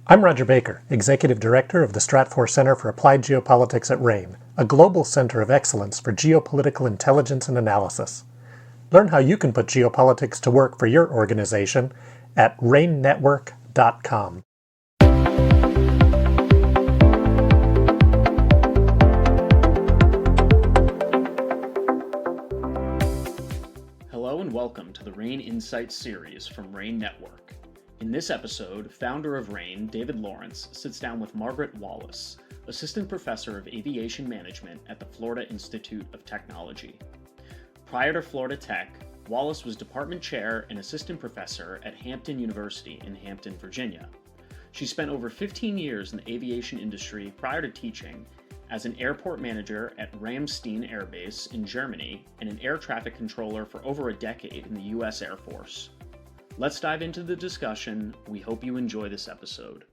I'm Roger Baker, Executive Director of the Stratfor Center for Applied Geopolitics at RANE, a global center of excellence for geopolitical intelligence and analysis. Learn how you can put geopolitics to work for your organization at ranenetwork.com. Hello and welcome to the RANE Insights series from RANE Network. In this episode, founder of RANE, David Lawrence, sits down with Margaret Wallace, Assistant Professor of Aviation Management at the Florida Institute of Technology. Prior to Florida Tech, Wallace was Department Chair and Assistant Professor at Hampton University in Hampton, Virginia. She spent over 15 years in the aviation industry prior to teaching as an airport manager at Ramstein Air Base in Germany and an air traffic controller for over a decade in the U.S. Air Force. Let's dive into the discussion. We hope you enjoy this episode.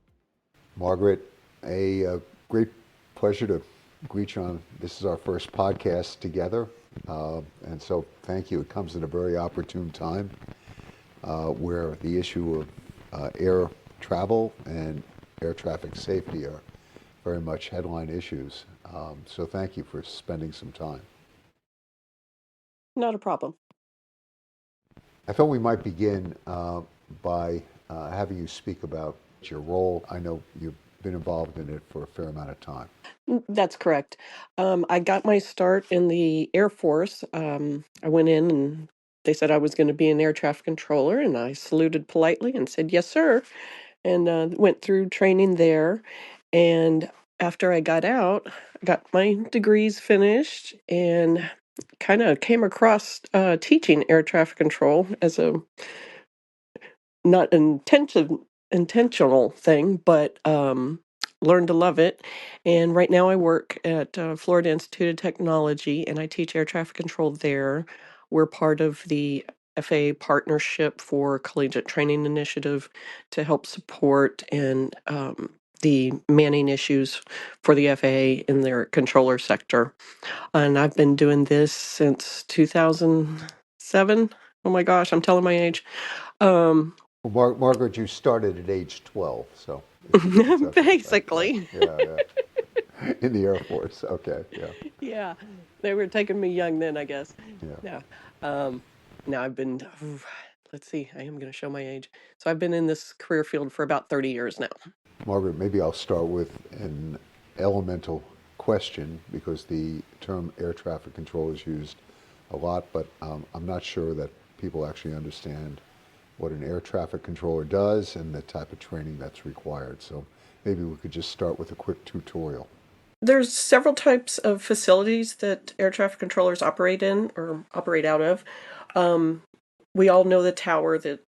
Margaret, a great pleasure to greet you on. This is our first podcast together, and so thank you. It comes at a very opportune time where the issue of air travel and air traffic safety are very much headline issues. So thank you for spending some time. Not a problem. I thought we might begin by having you speak about your role. I know you've been involved in it for a fair amount of time. That's correct. I got my start in the Air Force. I went in and they said I was going to be an air traffic controller, and I saluted politely and said, yes, sir, and went through training there. And after I got out, I got my degrees finished and kind of came across teaching air traffic control as a not intentional thing, but learned to love it. And right now I work at Florida Institute of Technology, and I teach air traffic control there. We're part of the FAA Partnership for Collegiate Training Initiative to help support and the manning issues for the FAA in their controller sector. And I've been doing this since 2007. Oh my gosh, I'm telling my age. Well, Margaret, you started at age 12, so. Basically. Yeah. In the Air Force, okay, yeah. Yeah, they were taking me young then, I guess. Yeah. Now I've been, let's see, I am going to show my age. So I've been in this career field for about 30 years now. Margaret, maybe I'll start with an elemental question, because the term air traffic control is used a lot, but I'm not sure that people actually understand what an air traffic controller does and the type of training that's required. So maybe we could just start with a quick tutorial. There's several types of facilities that air traffic controllers operate in or operate out of. We all know the tower that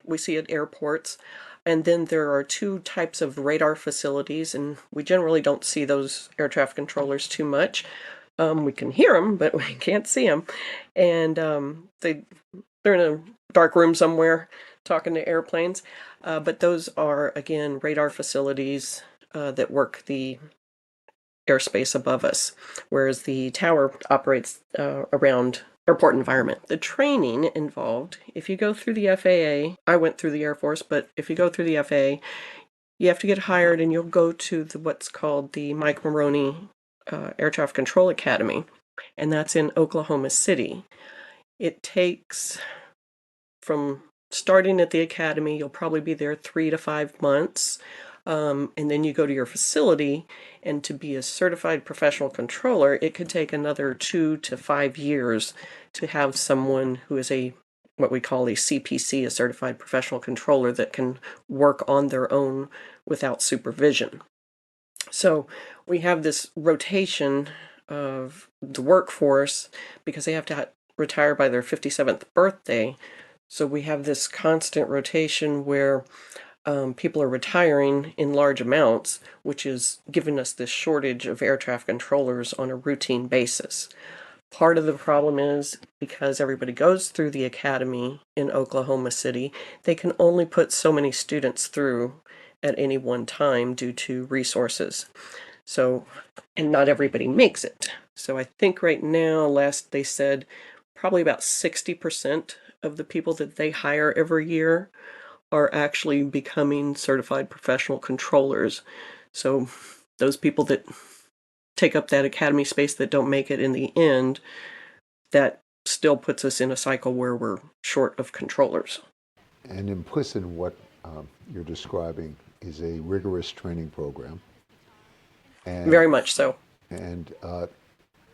we see at airports. And then there are two types of radar facilities, and we generally don't see those air traffic controllers too much. We can hear them, but we can't see them. And they're in a dark room somewhere talking to airplanes. But those are, again, radar facilities that work the airspace above us, whereas the tower operates around airport environment. The training involved, if you go through the FAA, I went through the Air Force, but if you go through the FAA, you have to get hired and you'll go to what's called the Mike Maroney Air Traffic Control Academy, and that's in Oklahoma City. It takes, from starting at the academy, you'll probably be there 3 to 5 months. And then you go to your facility, and to be a certified professional controller, it could take another 2 to 5 years to have someone who is what we call a CPC, a certified professional controller, that can work on their own without supervision. So we have this rotation of the workforce because they have to retire by their 57th birthday. So we have this constant rotation where people are retiring in large amounts, which is giving us this shortage of air traffic controllers on a routine basis. Part of the problem is because everybody goes through the academy in Oklahoma City, they can only put so many students through at any one time due to resources. So, and not everybody makes it. So I think right now, last they said, probably about 60% of the people that they hire every year are actually becoming certified professional controllers. So those people that take up that academy space that don't make it in the end, that still puts us in a cycle where we're short of controllers. And implicit in what you're describing is a rigorous training program. And, Very much so. and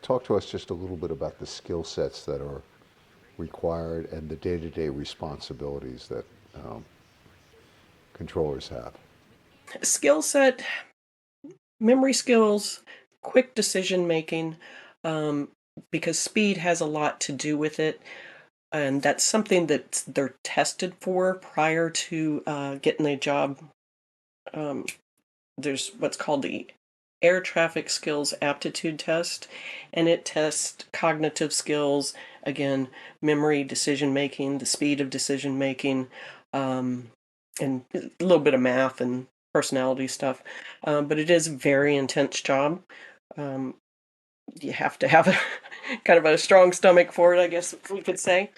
talk to us just a little bit about the skill sets that are required and the day-to-day responsibilities that controllers have. Skill set, memory skills, quick decision making, because speed has a lot to do with it. And that's something that they're tested for prior to getting a job. Um, there's what's called the Air Traffic Skills Aptitude Test, and it tests cognitive skills, again, memory, decision making, the speed of decision making, and a little bit of math and personality stuff. But it is a very intense job. Um, you have to have a kind of a strong stomach for it, I guess we could say,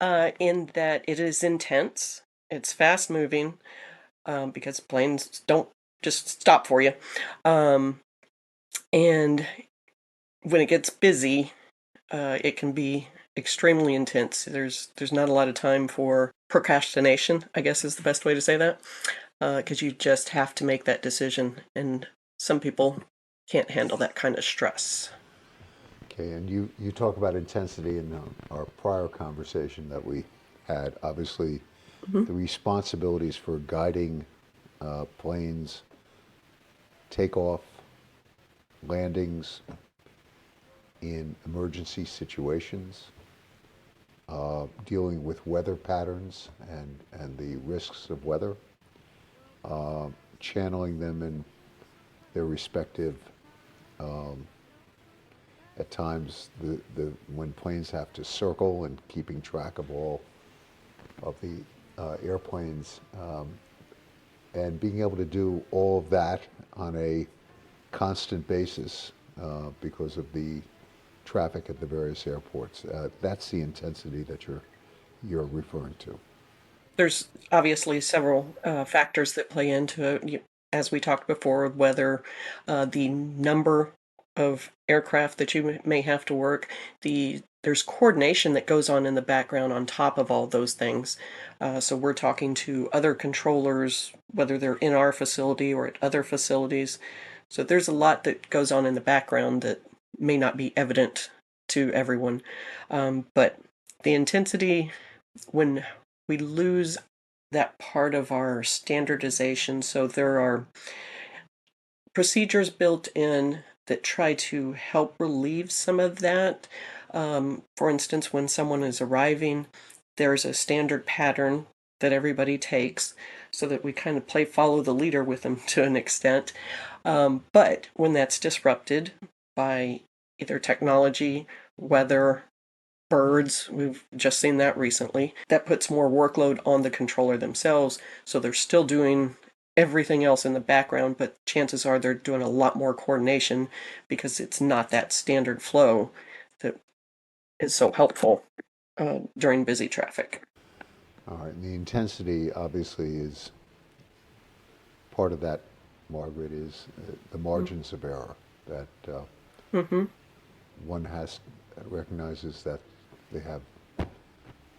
in that it is intense. It's fast moving, because planes don't just stop for you. And when it gets busy, it can be extremely intense. There's not a lot of time for procrastination, I guess is the best way to say that, because you just have to make that decision, and some people can't handle that kind of stress. Okay, and you talk about intensity in our prior conversation that we had. Obviously, Mhm. the responsibilities for guiding planes, takeoff, landings in emergency situations, dealing with weather patterns and the risks of weather, channeling them in their respective, at times, when planes have to circle and keeping track of all of the airplanes, and being able to do all of that on a constant basis because of the traffic at the various airports. That's the intensity that you're referring to. There's obviously several factors that play into it. As we talked before, whether the number of aircraft that you may have to work, there's coordination that goes on in the background on top of all those things. So we're talking to other controllers, whether they're in our facility or at other facilities. So there's a lot that goes on in the background that may not be evident to everyone. But the intensity, when we lose that part of our standardization. So there are procedures built in that try to help relieve some of that. For instance, when someone is arriving, there's a standard pattern that everybody takes so that we kind of play follow the leader with them to an extent. But when that's disrupted by either technology, weather, birds, we've just seen that recently, that puts more workload on the controller themselves. So they're still doing everything else in the background, but chances are they're doing a lot more coordination because it's not that standard flow that is so helpful during busy traffic. All right, and the intensity obviously is part of that, Margaret, is the margins of error that Mm-hmm. one has recognizes that they have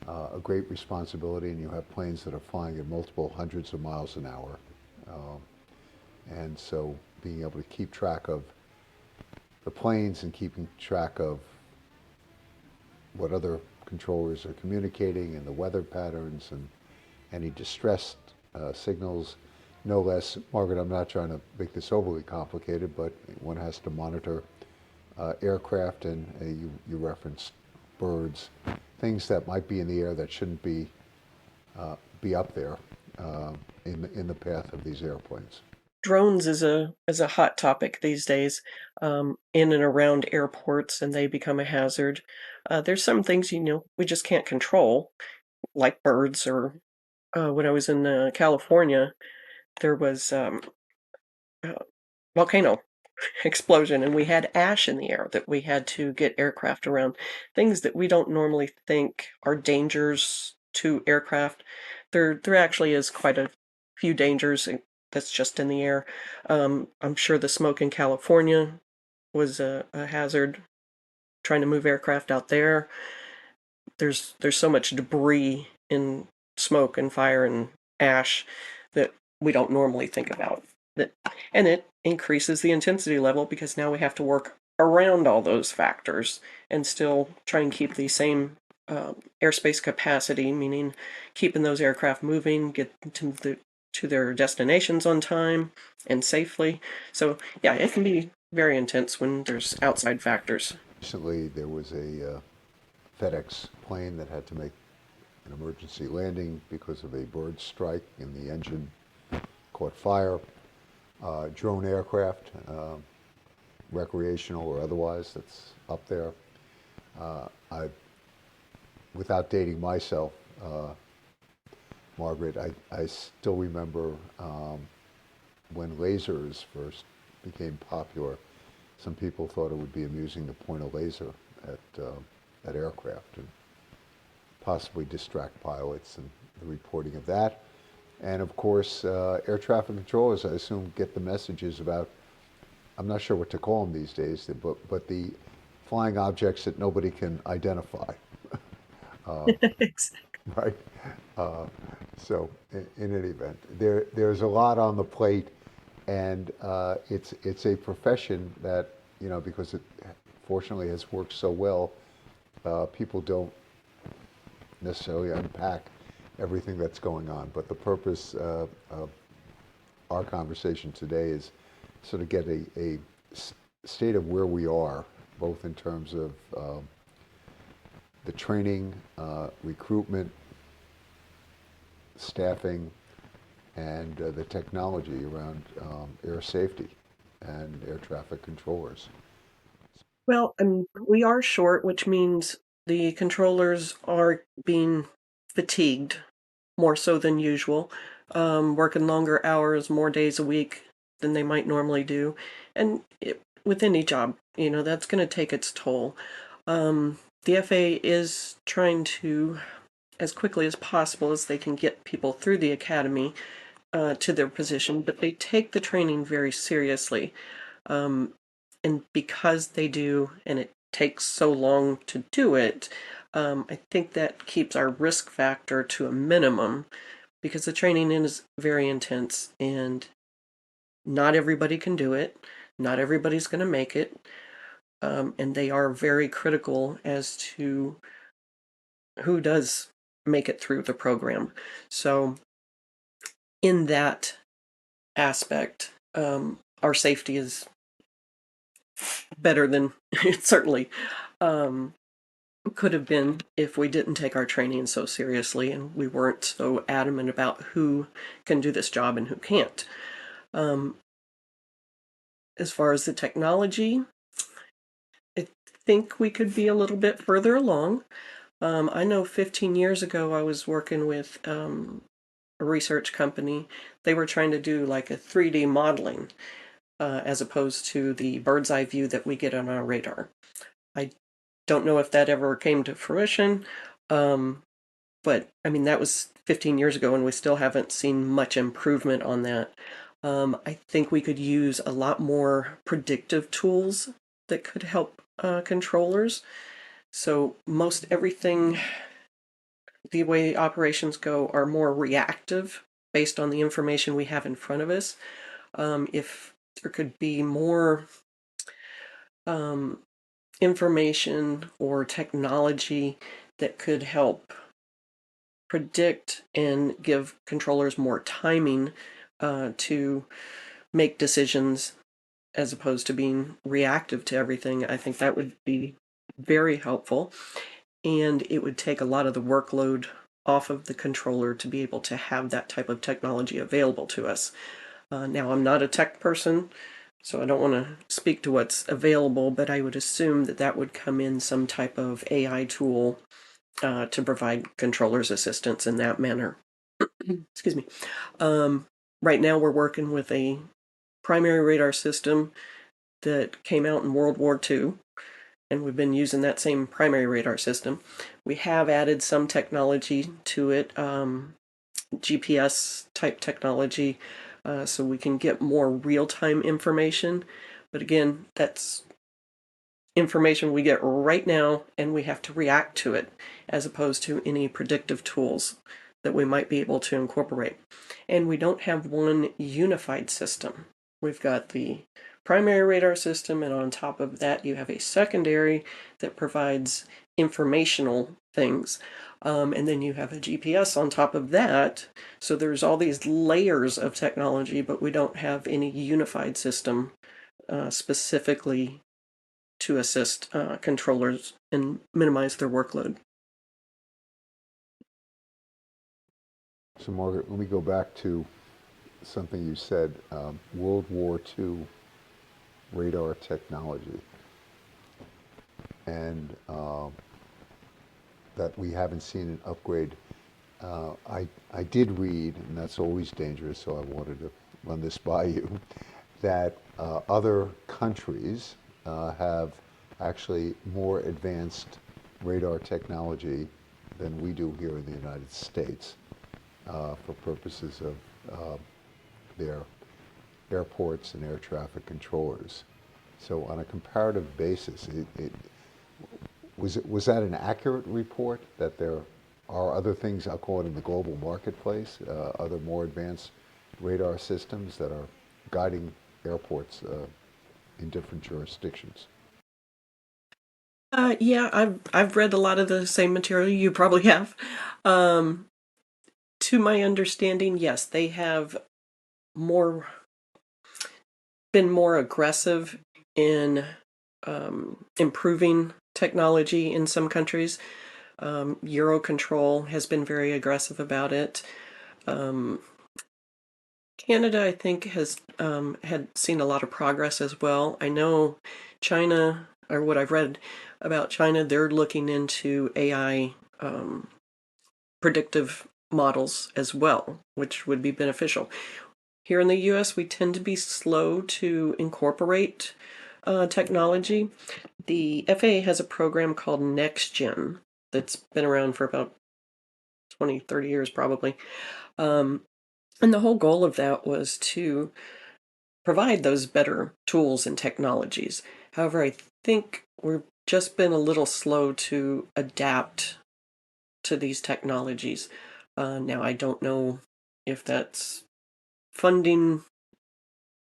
a great responsibility, and you have planes that are flying at multiple hundreds of miles an hour. Um, and so being able to keep track of the planes and keeping track of what other controllers are communicating and the weather patterns and any distress signals, no less. Margaret, I'm not trying to make this overly complicated, but one has to monitor aircraft, and you referenced birds, things that might be in the air that shouldn't be up there in the path of these airplanes. Drones is a hot topic these days, in and around airports, and they become a hazard. There's some things we just can't control, like birds. Or when I was in California, there was a volcano explosion, and we had ash in the air that we had to get aircraft around. Things that we don't normally think are dangers to aircraft, there actually is quite a few dangers that's just in the air. I'm sure the smoke in California was a hazard trying to move aircraft out there. There's so much debris in smoke and fire and ash that we don't normally think about. And it increases the intensity level because now we have to work around all those factors and still try and keep the same airspace capacity, meaning keeping those aircraft moving, get to their destinations on time and safely. So yeah, it can be very intense when there's outside factors. Recently, there was a FedEx plane that had to make an emergency landing because of a bird strike and the engine caught fire. Drone aircraft, recreational or otherwise, that's up there. I, without dating myself, Margaret, I still remember when lasers first became popular. Some people thought it would be amusing to point a laser at aircraft and possibly distract pilots, and the reporting of that. And of course, air traffic controllers, I assume, get the messages about, I'm not sure what to call them these days, but the flying objects that nobody can identify, right? Uh, so in any event, there's a lot on the plate, and it's a profession that, because it fortunately has worked so well, people don't necessarily unpack everything that's going on. But the purpose of our conversation today is sort of get a state of where we are, both in terms of the training, recruitment, staffing, and the technology around air safety and air traffic controllers. Well, we are short, which means the controllers are being fatigued more so than usual, working longer hours, more days a week than they might normally do. And with any job, that's going to take its toll. The FAA is trying to, as quickly as possible as they can, get people through the academy to their position, but they take the training very seriously. And because they do, and it takes so long to do it, I think that keeps our risk factor to a minimum because the training is very intense and not everybody can do it. Not everybody's going to make it. And they are very critical as to who does make it through the program. So in that aspect, our safety is better than it certainly could have been if we didn't take our training so seriously and we weren't so adamant about who can do this job and who can't. As far as the technology, I think we could be a little bit further along. I know 15 years ago I was working with a research company. They were trying to do like a 3D modeling as opposed to the bird's eye view that we get on our radar. I don't know if that ever came to fruition, but that was 15 years ago and we still haven't seen much improvement on that. I think we could use a lot more predictive tools that could help controllers. So most everything, the way operations go, are more reactive based on the information we have in front of us. If there could be more information or technology that could help predict and give controllers more timing to make decisions as opposed to being reactive to everything, I think that would be very helpful. And it would take a lot of the workload off of the controller to be able to have that type of technology available to us. Now, I'm not a tech person, so I don't want to speak to what's available, but I would assume that that would come in some type of AI tool to provide controllers assistance in that manner. Excuse me. Right now, we're working with a primary radar system that came out in World War II, and we've been using that same primary radar system. We have added some technology to it GPS type technology, so we can get more real-time information. But again, that's information we get right now, and we have to react to it, as opposed to any predictive tools that we might be able to incorporate. And we don't have one unified system. We've got the primary radar system, and on top of that you have a secondary that provides informational things. And then you have a GPS on top of that. So there's all these layers of technology, but we don't have any unified system specifically to assist controllers and minimize their workload. So Margaret, let me go back to something you said, World War II radar technology, and that we haven't seen an upgrade. I did read, and that's always dangerous, so I wanted to run this by you, that other countries have actually more advanced radar technology than we do here in the United States for purposes of their airports and air traffic controllers. So on a comparative basis, was that an accurate report that there are other things, I'll call it, in the global marketplace, other more advanced radar systems that are guiding airports in different jurisdictions? Yeah, I've read a lot of the same material you probably have. To my understanding, yes, they have more been more aggressive in improving technology in some countries. Eurocontrol has been very aggressive about it. Canada, I think, has had seen a lot of progress as well. I know China, or what I've read about China, they're looking into AI predictive models as well, which would be beneficial. Here in the US, we tend to be slow to incorporate technology. The FAA has a program called NextGen that's been around for about 20, 30 years probably. And the whole goal of that was to provide those better tools and technologies. However, I think we've just been a little slow to adapt to these technologies. Now, I don't know if that's funding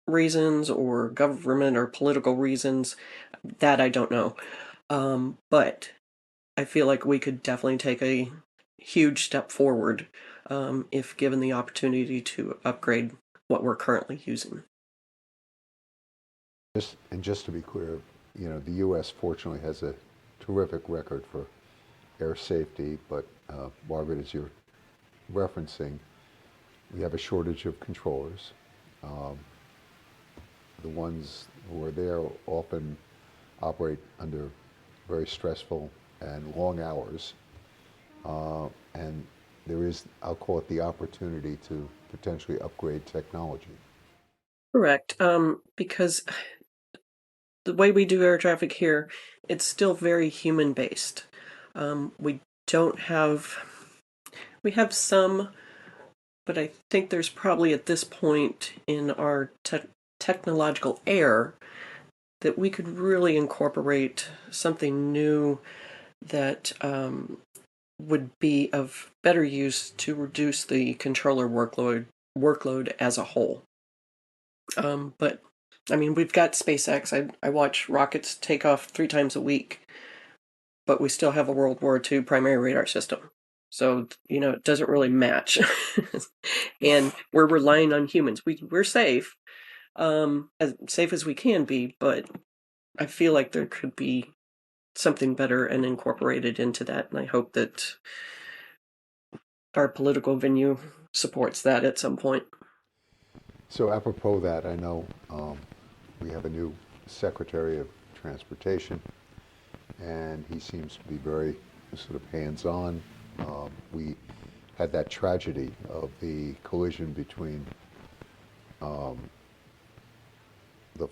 reasons or government or political reasons. That I don't know. But I feel like we could definitely take a huge step forward if given the opportunity to upgrade what we're currently using. Just to be clear, the U.S. fortunately has a terrific record for air safety, but Margaret, as you're referencing, we have a shortage of controllers. The ones who are there often operate under very stressful and long hours, and there is, I'll call it, the opportunity to potentially upgrade technology. Correct. Because the way we do air traffic here, it's still very human based. We don't have, we have some, but I think there's probably at this point in our technological era that we could really incorporate something new that would be of better use to reduce the controller workload as a whole. But I mean, we've got SpaceX. I watch rockets take off 3 times a week, but we still have a World War II primary radar system. So, it doesn't really match. And we're relying on humans. We're safe, as safe as we can be, but I feel like there could be something better and incorporated into that. And I hope that our political venue supports that at some point. So apropos that, I know we have a new Secretary of Transportation, and he seems to be very sort of hands-on. We had that tragedy of the collision between the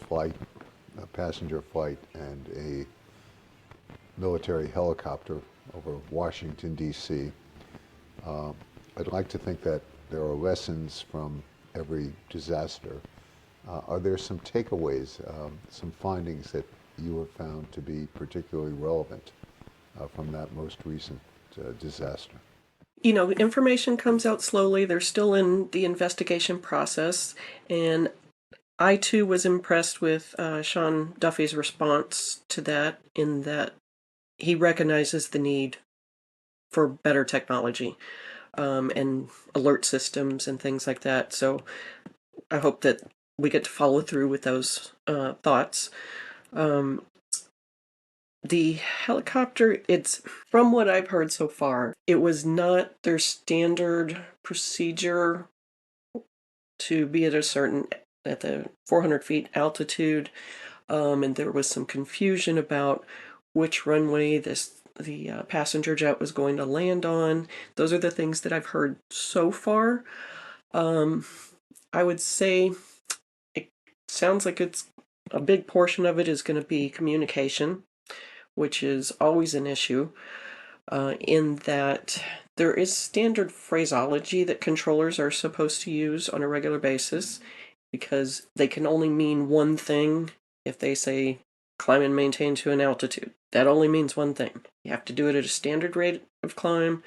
flight, a passenger flight, and a military helicopter over Washington, D.C. I'd like to think that there are lessons from every disaster. Are there some takeaways, some findings that you have found to be particularly relevant from that most recent disaster? Information comes out slowly. They're still in the investigation process. And I, too, was impressed with Sean Duffy's response to that, in that he recognizes the need for better technology and alert systems and things like that. So I hope that we get to follow through with those thoughts. The helicopter, it's from what I've heard so far, it was not their standard procedure to be at the 400 feet altitude, and there was some confusion about which runway the passenger jet was going to land on. Those are the things that I've heard so far. I would say it sounds like it's a big portion of it is going to be communication, which is always an issue, in that there is standard phraseology that controllers are supposed to use on a regular basis, because they can only mean one thing. If they say climb and maintain to an altitude, that only means one thing. You have to do it at a standard rate of climb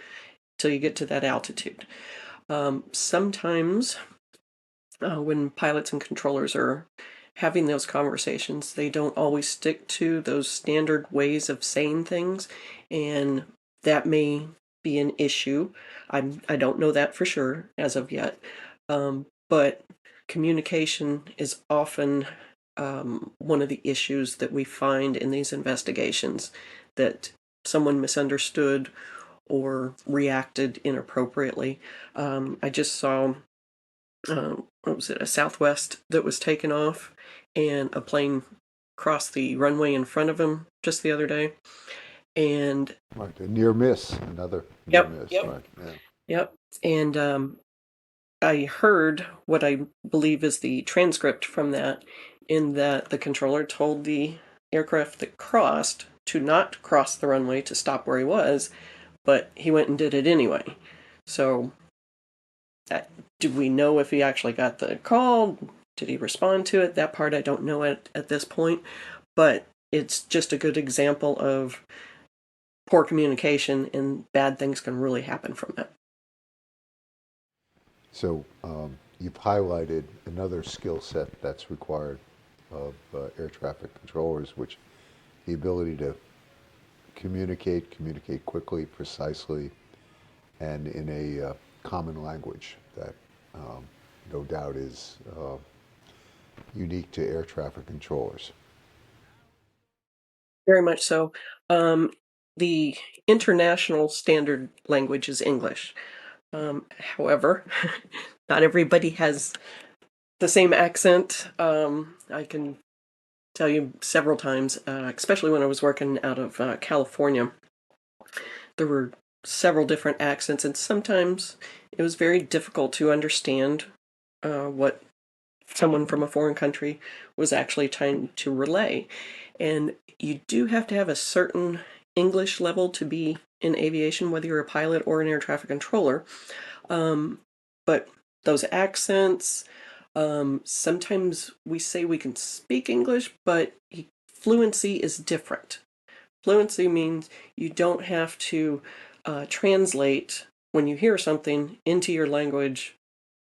till you get to that altitude. Sometimes when pilots and controllers are having those conversations, they don't always stick to those standard ways of saying things, and that may be an issue. I don't know that for sure as of yet, but communication is often one of the issues that we find in these investigations, that someone misunderstood or reacted inappropriately. I just saw what was it, a Southwest that was taken off, and a plane crossed the runway in front of him just the other day. And Right, a near miss, another near miss, yep, right? Yeah. yep. And I heard what I believe is the transcript from that, in that the controller told the aircraft that crossed to not cross the runway, to stop where he was, but he went and did it anyway. So do we know if he actually got the call? Did he respond to it? That part I don't know at this point, but it's just a good example of poor communication, and bad things can really happen from that. So you've highlighted another skill set that's required of air traffic controllers, which the ability to communicate quickly, precisely, and in a common language that no doubt is unique to air traffic controllers. Very much so. The international standard language is English. However, not everybody has the same accent. I can tell you several times, especially when I was working out of California, there were several different accents, and sometimes it was very difficult to understand what someone from a foreign country was actually trying to relay. And you do have to have a certain English level to be in aviation, whether you're a pilot or an air traffic controller. But those accents, sometimes we say we can speak English, but fluency is different. Fluency means you don't have to translate when you hear something into your language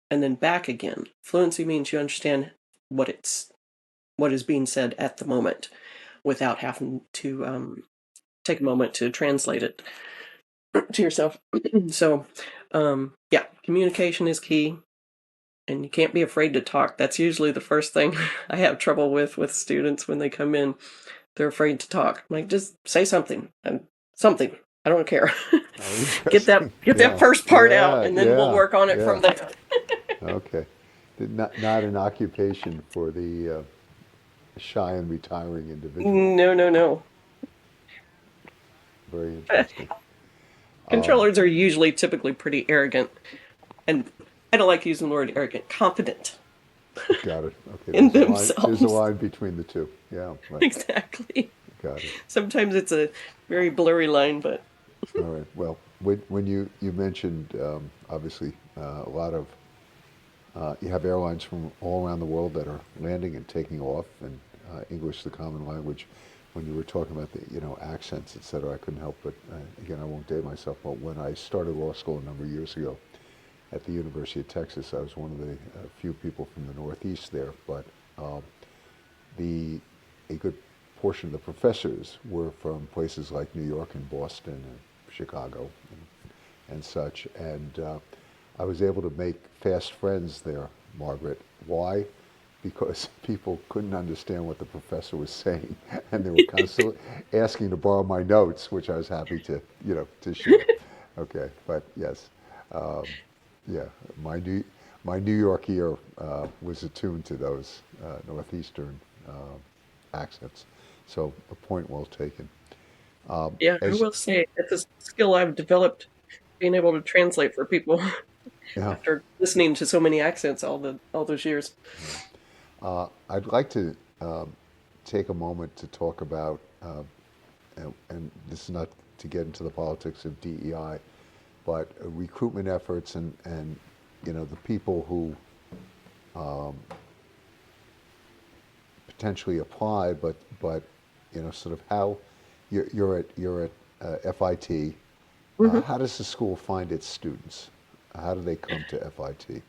and then back again. Fluency means you understand what is being said at the moment, without having to take a moment to translate it to yourself. So, yeah, communication is key, and you can't be afraid to talk. That's usually the first thing I have trouble with students when they come in. They're afraid to talk. I'm like, just say something. Something. I don't care. Oh, Get interesting. that Yeah. first part out, Yeah. and then we'll Yeah. work on it Yeah. from there. Okay. Not an occupation for the shy and retiring individual. No, no, no. Very interesting. Controllers are usually typically pretty arrogant, and I don't like using the word arrogant, confident Got it. Okay. in There's a line. There's a themselves. line between the two. Yeah. Right. Exactly. Got it. Sometimes it's a very blurry line, but All right. Well, when you mentioned obviously a lot of you have airlines from all around the world that are landing and taking off, and English the common language. When you were talking about the accents, et cetera, I couldn't help but again I won't date myself, but when I started law school a number of years ago at the University of Texas, I was one of the few people from the Northeast there, but um, the a good portion of the professors were from places like New York and Boston and Chicago and such. And I was able to make fast friends there, Margaret. Why? Because people couldn't understand what the professor was saying, and they were constantly asking to borrow my notes, which I was happy to, to share. Okay, but yes, um, yeah, my New York ear was attuned to those northeastern accents. So a point well taken. Yeah, I As will say it's a skill I've developed being able to translate for people yeah, after listening to so many accents all those years. I'd like to take a moment to talk about, and this is not to get into the politics of DEI, but recruitment efforts and the people who potentially apply, but sort of how you're at FIT. Hmm. How does the school find its students? How do they come to FIT?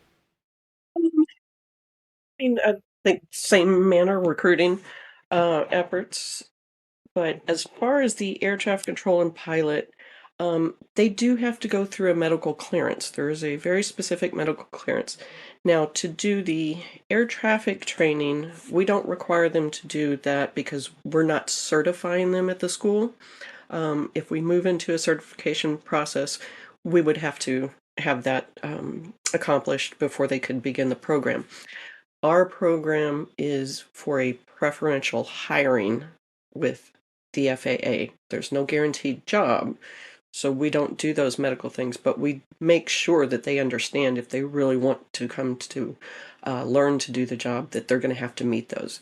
I think same manner recruiting efforts. But as far as the air traffic control and pilot, they do have to go through a medical clearance. There is a very specific medical clearance. Now, to do the air traffic training, we don't require them to do that because we're not certifying them at the school. If we move into a certification process, we would have to have that accomplished before they could begin the program. Our program is for a preferential hiring with the FAA. There's no guaranteed job, so we don't do those medical things, but we make sure that they understand if they really want to come to learn to do the job, that they're going to have to meet those.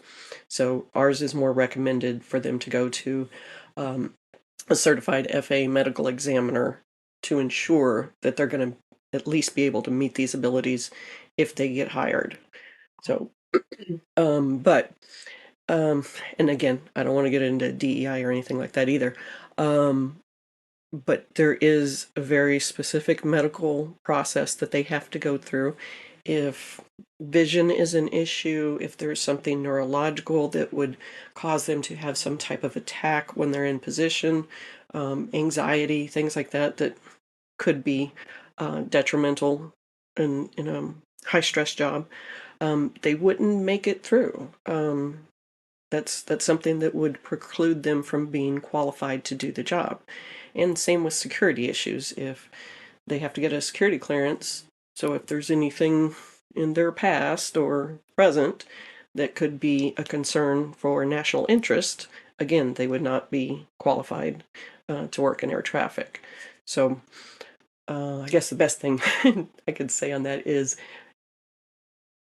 So ours is more recommended for them to go to um, a certified FAA medical examiner to ensure that they're going to at least be able to meet these abilities if they get hired. So but um, and again, I don't want to get into DEI or anything like that either. Um, but there is a very specific medical process that they have to go through. If vision is an issue, if there's something neurological that would cause them to have some type of attack when they're in position, anxiety, things like that, that could be detrimental in a high stress job, they wouldn't make it through. That's something that would preclude them from being qualified to do the job. And same with security issues. If they have to get a security clearance, so if there's anything in their past or present that could be a concern for national interest, again, they would not be qualified to work in air traffic. So I guess the best thing I could say on that is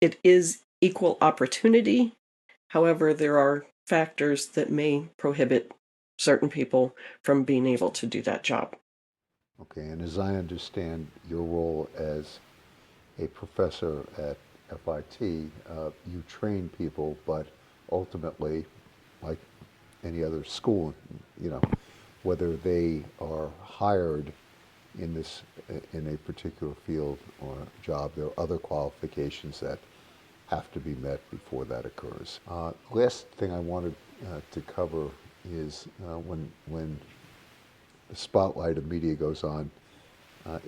it is equal opportunity. However, there are factors that may prohibit certain people from being able to do that job. Okay, and as I understand your role as a professor at FIT, you train people, but ultimately, like any other school, you know, whether they are hired in this in a particular field or job, there are other qualifications that have to be met before that occurs. Last thing I wanted to cover is when the spotlight of media goes on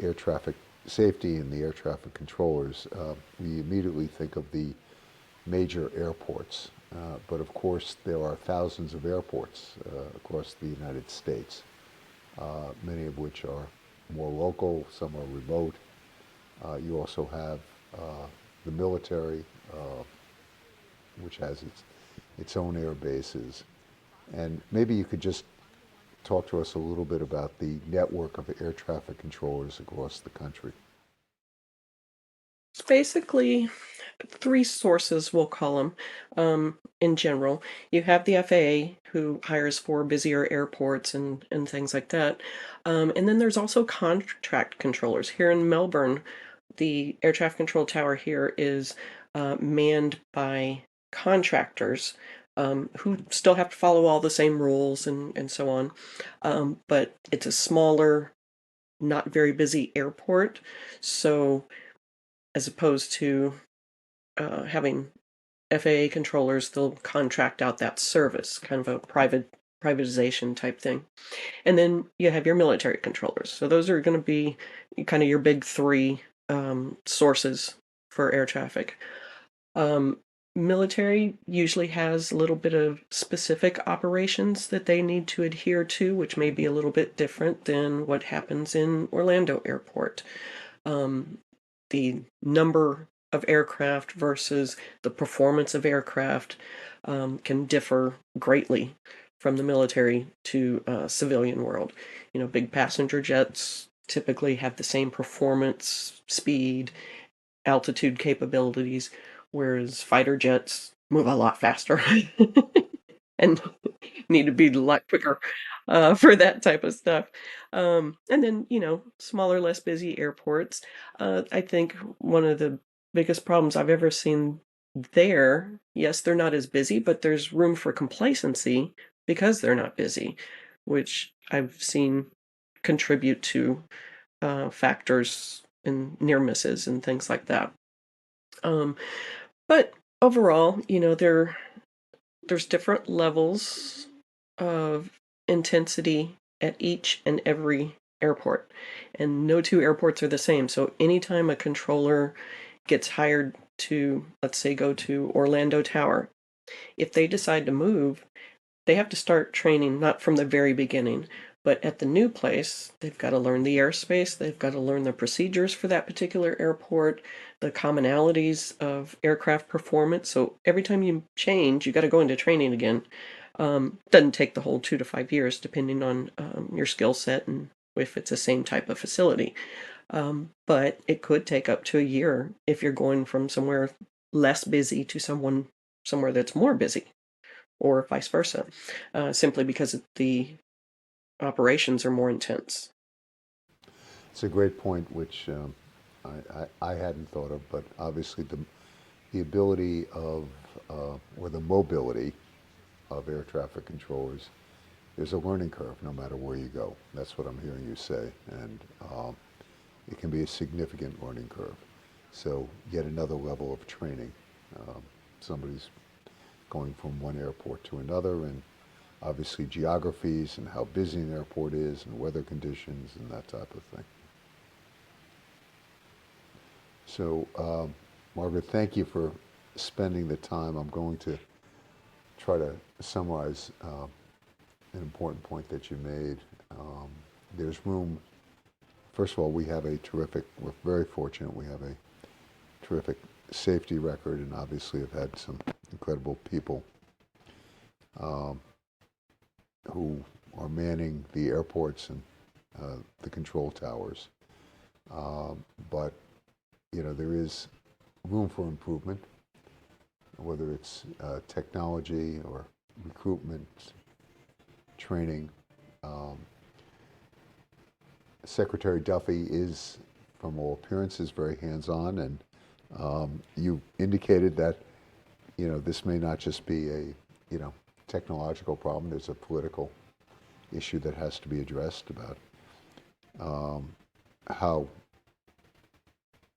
air traffic safety and the air traffic controllers, we immediately think of the major airports. But of course, there are thousands of airports across the United States, many of which are more local, some are remote. You also have the military, which has its own air bases. And maybe you could just talk to us a little bit about the network of air traffic controllers across the country. It's basically three sources, we'll call them, in general. You have the FAA, who hires for busier airports and things like that. And then there's also contract controllers. Here in Melbourne, the air traffic control tower here is manned by contractors who still have to follow all the same rules and so on. But it's a smaller, not very busy airport. So as opposed to having FAA controllers, they'll contract out that service, kind of a privatization type thing. And then you have your military controllers. So those are going to be kind of your big three sources for air traffic. Military usually has a little bit of specific operations that they need to adhere to, which may be a little bit different than what happens in Orlando Airport. The number of aircraft versus the performance of aircraft can differ greatly from the military to civilian world. You know, big passenger jets typically have the same performance, speed, altitude capabilities, whereas fighter jets move a lot faster and need to be a lot quicker for that type of stuff. And then, you know, smaller, less busy airports. I think one of the biggest problems I've ever seen there, yes, they're not as busy, but there's room for complacency because they're not busy, which I've seen contribute to factors in near misses and things like that. But overall, you know, there's different levels of intensity at each and every airport, and no two airports are the same. So anytime a controller gets hired to, let's say, go to Orlando Tower, if they decide to move, they have to start training not from the very beginning, but at the new place, they've got to learn the airspace, they've got to learn the procedures for that particular airport, the commonalities of aircraft performance. So every time you change, you got to go into training again. Doesn't take the whole 2 to 5 years, depending on your skill set and if it's the same type of facility. But it could take up to a year if you're going from somewhere less busy to somewhere that's more busy, or vice versa, simply because the operations are more intense. It's a great point, which I hadn't thought of, but obviously the ability of, or the mobility of air traffic controllers, there's a learning curve no matter where you go. That's what I'm hearing you say. And it can be a significant learning curve. So yet another level of training. Somebody's going from one airport to another, and obviously geographies and how busy an airport is and weather conditions and that type of thing. So, Margaret, thank you for spending the time. I'm going to try to summarize an important point that you made. There's room. First of all, we're very fortunate. We have a terrific safety record, and obviously have had some incredible people who are manning the airports and the control towers. But you know, there is room for improvement, whether it's technology or recruitment, training. Secretary Duffy is, from all appearances, very hands-on, and you indicated that, you know, this may not just be a, you know, technological problem. There's a political issue that has to be addressed about how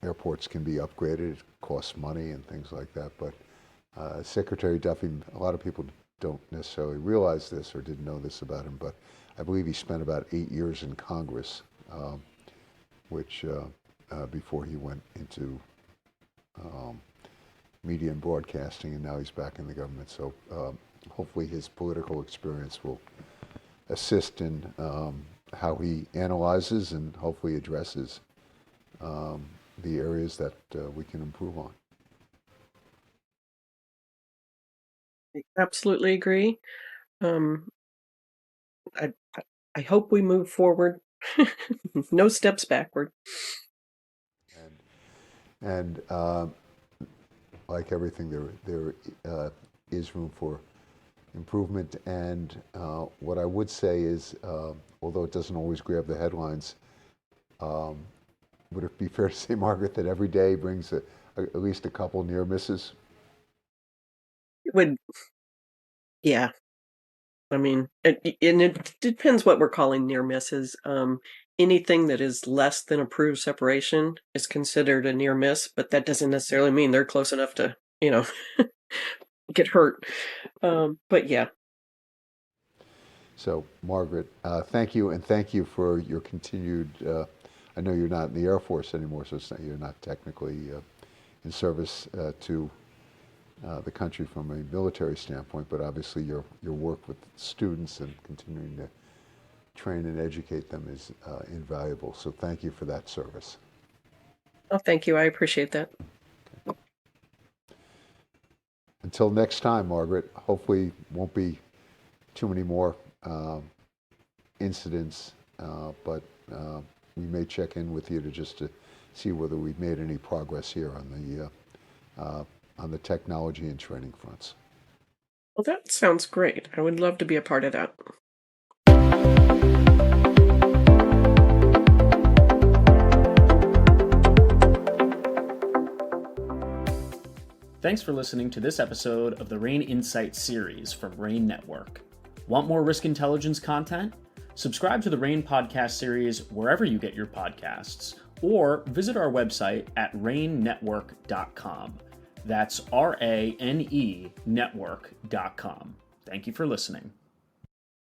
airports can be upgraded. It costs money and things like that. But Secretary Duffy, a lot of people don't necessarily realize this or didn't know this about him, but I believe he spent about 8 years in Congress, which before he went into media and broadcasting, and now he's back in the government. So hopefully his political experience will assist in how he analyzes and hopefully addresses the areas that we can improve on. I absolutely agree. Um, I, I hope we move forward. No steps backward. And like everything, there is room for improvement. And what I would say is, although it doesn't always grab the headlines, would it be fair to say, Margaret, that every day brings at least a couple near misses? It would, yeah. I mean, it depends what we're calling near misses. Anything that is less than approved separation is considered a near miss, but that doesn't necessarily mean they're close enough to, get hurt. But yeah. So, Margaret, thank you, and thank you for your continued. I know you're not in the Air Force anymore, so you're not technically in service to the country from a military standpoint, but obviously your work with students and continuing to train and educate them is invaluable. So, thank you for that service. Oh, thank you. I appreciate that. Until next time, Margaret, hopefully won't be too many more incidents, but we may check in with you to see whether we've made any progress here on the technology and training fronts. Well, that sounds great. I would love to be a part of that. Thanks for listening to this episode of the RANE Insights series from RANE Network. Want more risk intelligence content? Subscribe to the RANE podcast series wherever you get your podcasts, or visit our website at ranenetwork.com. That's RANE network.com. Thank you for listening.